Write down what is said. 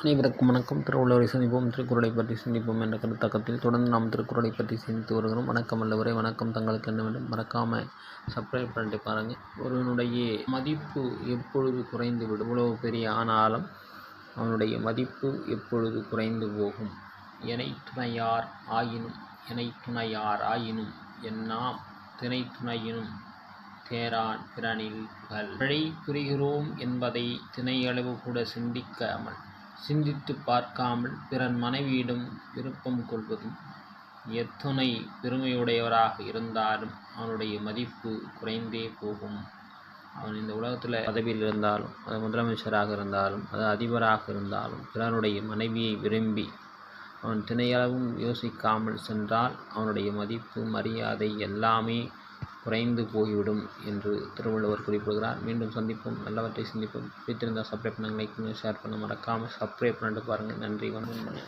அனைவருக்கும் வணக்கம். திருவள்ளுவரை சந்திப்போம், திருக்குறளை பற்றி சிந்திப்போம் என்ற கருத்தாக்கத்தில் தொடர்ந்து நாம் திருக்குறளை பற்றி சிந்தித்து வருகிறோம். வணக்கம் அல்லவரை, வணக்கம். தங்களுக்கு என்ன வேண்டும் மறக்காமல் சப்ஸ்கிரைப் பண்ணிட்டு பாருங்கள். ஒருவனுடைய மதிப்பு எப்பொழுது குறைந்துவிடும், இவ்வளவு பெரிய ஆனாலும் அவனுடைய மதிப்பு எப்பொழுது குறைந்து போகும். எனை துணையார் ஆயினும் என்னாம் தினை துணையினும் தேரான் பிறனில் புகழ். பிழை புரிகிறோம் என்பதை திணையளவு கூட சிந்தித்து பார்க்காமல் பிறன் மனைவியிடம் விருப்பம் கொள்வதும் எத்துணை பெருமையுடையவராக இருந்தாலும் அவனுடைய மதிப்பு குறைந்தே போகும். அவன் இந்த உலகத்தில் பதவியில் இருந்தாலும், அது முதலமைச்சராக இருந்தாலும், அது அதிபராக இருந்தாலும், பிறனுடைய மனைவியை விரும்பி அவன் திணையளவும் யோசிக்காமல் சென்றால் அவனுடைய மதிப்பு, மரியாதை எல்லாமே குறைந்து போய்விடும் என்று திருவள்ளுவர் குறிப்பிடுகிறார். மீண்டும் சந்திப்போம், நல்லவற்றை சிந்திப்போம். பிடித்திருந்தால் சப்ஸ்கிரைப் பண்ணுங்கள், லைக் பண்ணுங்கள், ஷேர் பண்ண மறக்காமல் சப்ஸ்கிரைப் பண்ணிட்டு பாருங்கள். நன்றி, வணக்கம்.